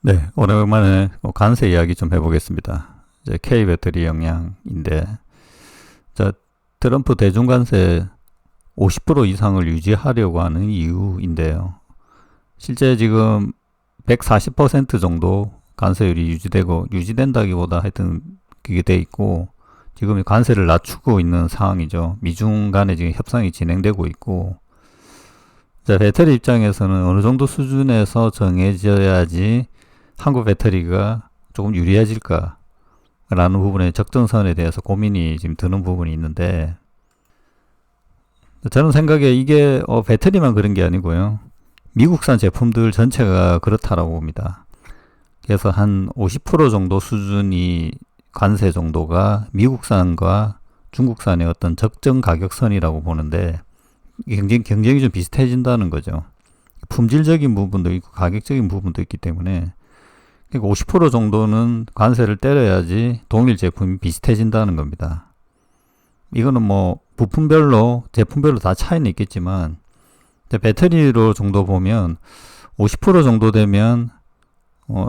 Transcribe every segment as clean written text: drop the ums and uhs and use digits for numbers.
네, 오랜만에 관세 이야기 좀 해보겠습니다. 이제 K 배터리 영향인데, 자, 트럼프 대중 관세 50% 이상을 유지하려고 하는 이유인데요. 실제 지금 140% 정도 관세율이 유지된다기보다 하여튼 그게 돼 있고, 지금 관세를 낮추고 있는 상황이죠. 미중 간에 지금 협상이 진행되고 있고, 자, 배터리 입장에서는 어느 정도 수준에서 정해져야지 한국 배터리가 조금 유리해질까라는 부분의 적정선에 대해서 고민이 지금 드는 부분이 있는데, 저는 생각에 이게 배터리만 그런 게 아니고요. 미국산 제품들 전체가 그렇다라고 봅니다. 그래서 한 50% 정도 수준이 관세 정도가 미국산과 중국산의 어떤 적정 가격선이라고 보는데, 경쟁이 좀 비슷해진다는 거죠. 품질적인 부분도 있고 가격적인 부분도 있기 때문에, 그러니까 50% 정도는 관세를 때려야지 동일 제품이 비슷해진다는 겁니다. 이거는 뭐 부품별로 제품별로 다 차이는 있겠지만, 배터리로 정도 보면 50% 정도 되면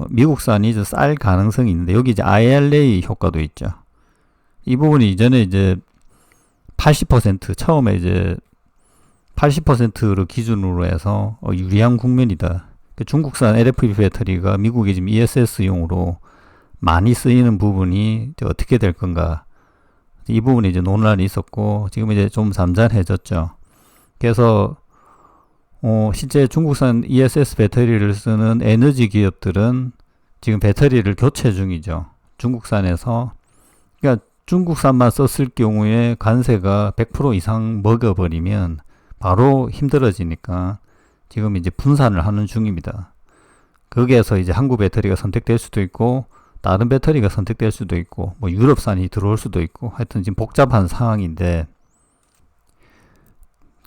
미국산이 좀 쌀 가능성이 있는데, 여기 이제 IRA 효과도 있죠. 이 부분이 이전에 이제 80% 처음에 이제 80%를 기준으로 해서 유리한 국면이다. 중국산 LFP 배터리가 미국에 지금 ESS용으로 많이 쓰이는 부분이 이제 어떻게 될 건가. 이 부분이 이제 논란이 있었고, 지금 이제 좀 잠잠해졌죠. 그래서 실제 중국산 ESS 배터리를 쓰는 에너지 기업들은 지금 배터리를 교체 중이죠. 중국산에서. 그러니까 중국산만 썼을 경우에 관세가 100% 이상 먹어버리면 바로 힘들어지니까 지금 이제 분산을 하는 중입니다. 거기에서 이제 한국 배터리가 선택될 수도 있고, 다른 배터리가 선택될 수도 있고, 뭐 유럽산이 들어올 수도 있고, 하여튼 지금 복잡한 상황인데,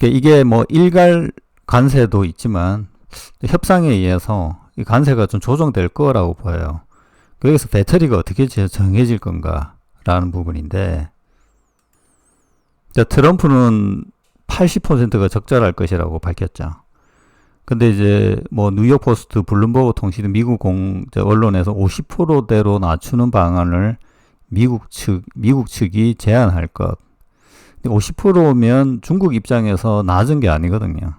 이게 뭐 일괄 관세도 있지만 협상에 의해서 이 관세가 좀 조정될 거라고 보여요. 여기서 배터리가 어떻게 정해질 건가라는 부분인데, 트럼프는 80%가 적절할 것이라고 밝혔죠. 근데 이제 뭐 뉴욕 포스트, 블룸버그 통신 미국 언론에서 50%대로 낮추는 방안을 미국 측이 제안할 것. 50%면 중국 입장에서 낮은 게 아니거든요.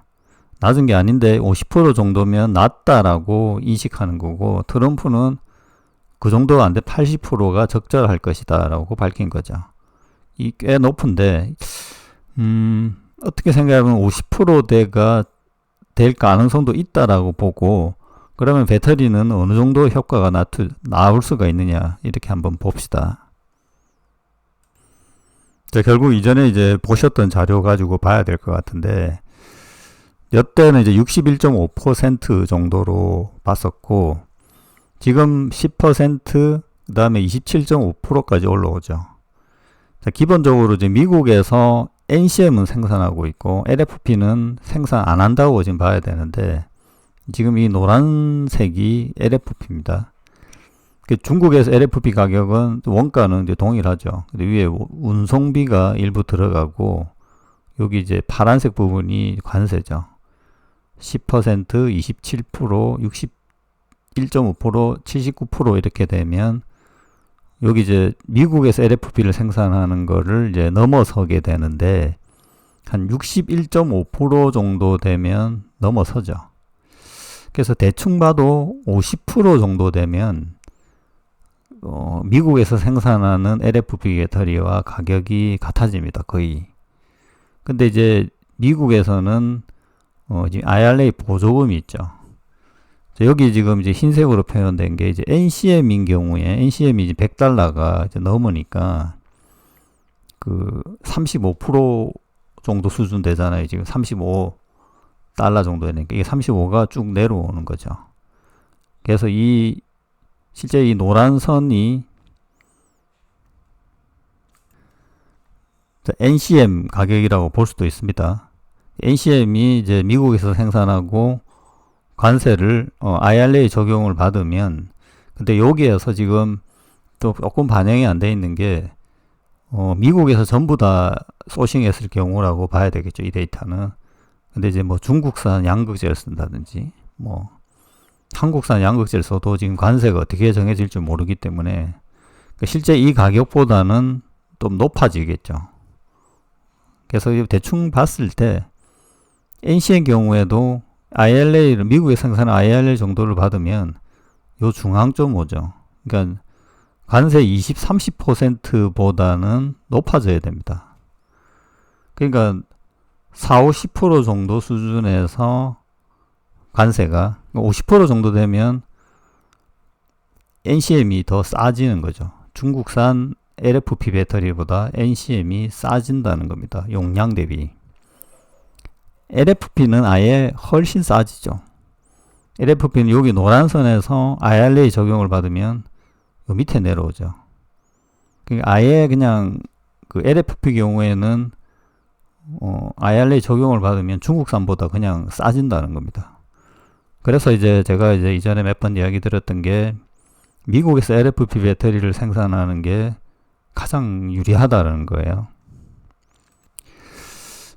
낮은 게 아닌데 50% 정도면 낮다라고 인식하는 거고, 트럼프는 그 정도가 안 돼 80%가 적절할 것이다라고 밝힌 거죠. 이 꽤 높은데, 어떻게 생각하면 50%대가 될 가능성도 있다라고 보고, 그러면 배터리는 어느 정도 효과가 나올 수가 있느냐, 이렇게 한번 봅시다. 결국 이전에 이제 보셨던 자료 가지고 봐야 될 것 같은데, 이때는 이제 61.5% 정도로 봤었고, 지금 10%, 그 다음에 27.5%까지 올라오죠. 기본적으로 이제 미국에서 NCM은 생산하고 있고 LFP는 생산 안 한다고 지금 봐야 되는데, 지금 이 노란색이 LFP입니다. 중국에서 LFP 가격은 원가는 이제 동일하죠. 근데 위에 운송비가 일부 들어가고, 여기 이제 파란색 부분이 관세죠. 10%, 27%, 61.5%, 79% 이렇게 되면 여기 이제 미국에서 LFP를 생산하는 거를 이제 넘어서게 되는데, 한 61.5% 정도 되면 넘어서죠. 그래서 대충 봐도 50% 정도 되면 미국에서 생산하는 LFP 배터리와 가격이 같아집니다. 거의. 근데 이제 미국에서는 지금 IRA 보조금이 있죠. 여기 지금 이제 흰색으로 표현된 게 이제 NCM인 경우에, NCM이 이제 $100가 이제 넘으니까 그 35% 정도 수준 되잖아요. 지금 $35 정도 되니까 이게 35가 쭉 내려오는 거죠. 그래서 실제 이 노란 선이 NCM 가격이라고 볼 수도 있습니다. NCM이 이제 미국에서 생산하고 관세를 IRA 적용을 받으면, 근데 여기에서 지금 또 조금 반영이 안 돼 있는 게 미국에서 전부 다 소싱했을 경우라고 봐야 되겠죠, 이 데이터는. 근데 이제 뭐 중국산 양극재를 쓴다든지 뭐 한국산 양극재를 써도 지금 관세가 어떻게 정해질지 모르기 때문에 실제 이 가격보다는 좀 높아지겠죠. 그래서 대충 봤을 때 NC의 경우에도 IRA를 미국에 생산한 IRA 정도를 받으면 요 중앙점 오죠. 그러니까 관세 20, 30%보다는 높아져야 됩니다. 그러니까 4, 50% 정도 수준에서 관세가 50% 정도 되면 NCM이 더 싸지는 거죠. 중국산 LFP 배터리보다 NCM이 싸진다는 겁니다. 용량 대비. LFP는 아예 훨씬 싸지죠. LFP는 여기 노란선에서 IRA 적용을 받으면 요 밑에 내려오죠. 그러니까 아예 그냥 그 LFP 경우에는 IRA 적용을 받으면 중국산보다 그냥 싸진다는 겁니다. 그래서 이제 제가 이제 이전에 몇 번 이야기 드렸던 게 미국에서 LFP 배터리를 생산하는 게 가장 유리하다는 거예요.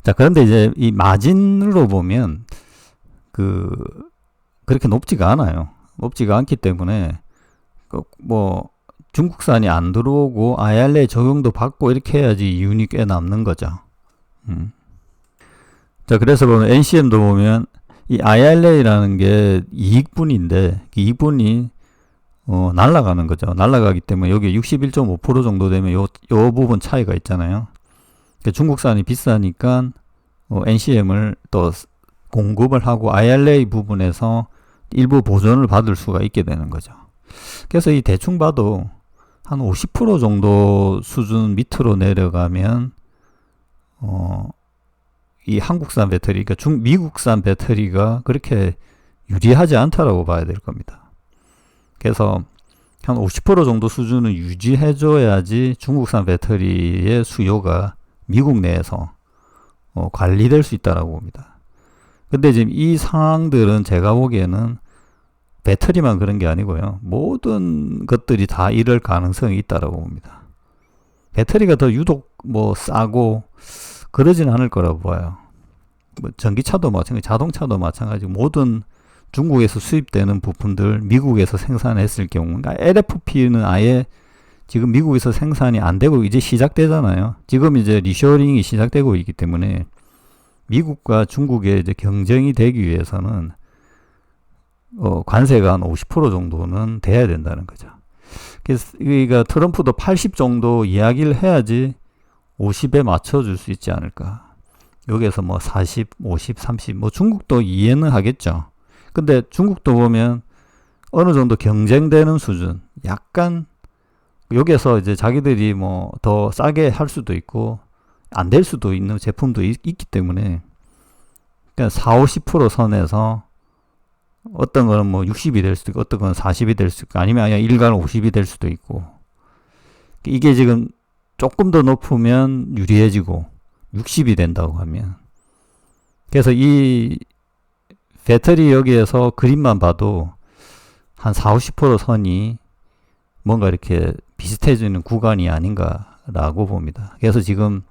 자, 그런데 이제 이 마진으로 보면 그렇게 높지가 않아요. 높지가 않기 때문에 뭐 중국산이 안 들어오고 IRA 적용도 받고 이렇게 해야지 이윤이 꽤 남는 거죠. 자, 그래서 보면 NCM도 보면 이 IRA라는 게 이익분인데 이익분이 날아가는 거죠. 날아가기 때문에 여기 61.5% 정도 되면 요 부분 차이가 있잖아요. 그러니까 중국산이 비싸니까 NCM을 또 공급을 하고 IRA 부분에서 일부 보전을 받을 수가 있게 되는 거죠. 그래서 이 대충 봐도 한 50% 정도 수준 밑으로 내려가면 이 한국산 배터리, 그러니까 미국산 배터리가 그렇게 유리하지 않다라고 봐야 될 겁니다. 그래서 한 50% 정도 수준을 유지해줘야지 중국산 배터리의 수요가 미국 내에서 관리될 수 있다라고 봅니다. 근데 지금 이 상황들은 제가 보기에는 배터리만 그런 게 아니고요. 모든 것들이 다 이럴 가능성이 있다라고 봅니다. 배터리가 더 유독 뭐 싸고 그러진 않을 거라고 봐요. 뭐 전기차도 마찬가지, 자동차도 마찬가지고 모든 중국에서 수입되는 부품들 미국에서 생산했을 경우, 그러니까 LFP는 아예 지금 미국에서 생산이 안 되고 이제 시작되잖아요. 지금 이제 리쇼링이 시작되고 있기 때문에 미국과 중국의 이제 경쟁이 되기 위해서는 관세가 한 50% 정도는 돼야 된다는 거죠. 그래서 그러니까 트럼프도 80 정도 이야기를 해야지 50에 맞춰줄 수 있지 않을까. 여기에서 뭐 40, 50, 30, 뭐 중국도 이해는 하겠죠. 근데 중국도 보면 어느 정도 경쟁되는 수준, 약간 여기에서 이제 자기들이 뭐 더 싸게 할 수도 있고 안 될 수도 있는 제품도 있기 때문에 그냥 4, 50% 선에서 어떤 거는 뭐 60이 될 수도 있고 어떤 거는 40이 될 수도 있고 아니면 그냥 일간 50이 될 수도 있고 이게 지금 조금 더 높으면 유리해지고 60이 된다고 하면 그래서 이 배터리 여기에서 그림만 봐도 한 4, 50% 선이 뭔가 이렇게 비슷해지는 구간이 아닌가라고 봅니다. 그래서 지금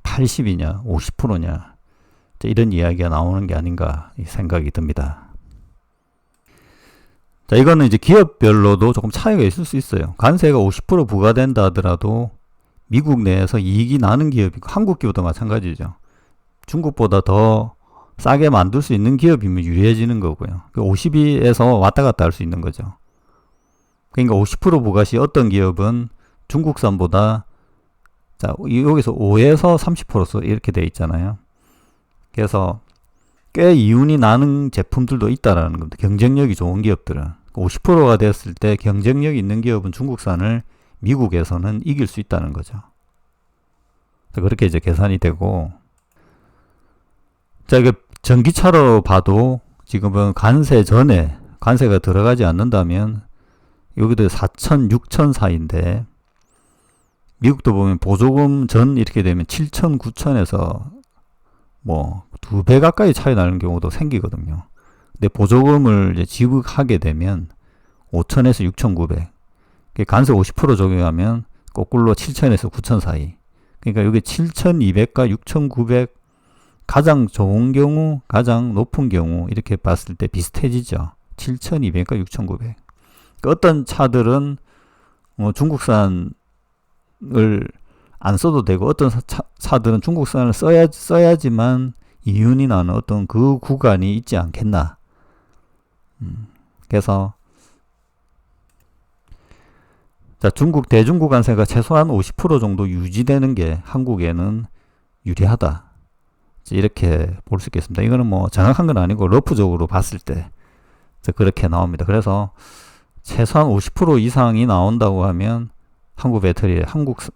80이냐 50%냐 이런 이야기가 나오는 게 아닌가 생각이 듭니다. 자, 이거는 이제 기업별로도 조금 차이가 있을 수 있어요. 관세가 50% 부과된다 하더라도 미국 내에서 이익이 나는 기업이고 한국 기업도 마찬가지죠. 중국보다 더 싸게 만들 수 있는 기업이면 유리해지는 거고요. 50에서 왔다 갔다 할 수 있는 거죠. 그러니까 50% 부과 시 어떤 기업은 중국산보다 자, 여기서 5에서 30% 이렇게 돼 있잖아요. 그래서 꽤 이윤이 나는 제품들도 있다라는 겁니다. 경쟁력이 좋은 기업들은 50%가 되었을 때 경쟁력 있는 기업은 중국산을 미국에서는 이길 수 있다는 거죠. 그렇게 이제 계산이 되고 자, 이게 전기차로 봐도 지금은 관세 전에 관세가 들어가지 않는다면 여기도 4천, 6천 사이인데 미국도 보면 보조금 전 이렇게 되면 7천, 9천에서 뭐 2배 가까이 차이 나는 경우도 생기거든요. 근데 보조금을 이제 지급하게 되면 5천에서 6,900. 관세 50% 적용하면 거꾸로 7천에서 9천 사이. 그러니까 여기 7,200과 6,900 가장 좋은 경우, 가장 높은 경우 이렇게 봤을 때 비슷해지죠. 7,200인가 6,900. 어떤 차들은 중국산을 안 써도 되고, 어떤 차들은 중국산을 써야지만 이윤이 나는 어떤 그 구간이 있지 않겠나. 그래서 자, 중국 대중국 관세가 최소한 50% 정도 유지되는 게 한국에는 유리하다. 이렇게 볼 수 있겠습니다. 이거는 뭐 정확한 건 아니고 러프적으로 봤을 때 그렇게 나옵니다. 그래서 최소한 50% 이상이 나온다고 하면 한국 배터리,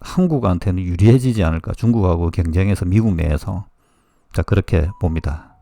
한국한테는 유리해지지 않을까. 중국하고 경쟁해서 미국 내에서. 자, 그렇게 봅니다.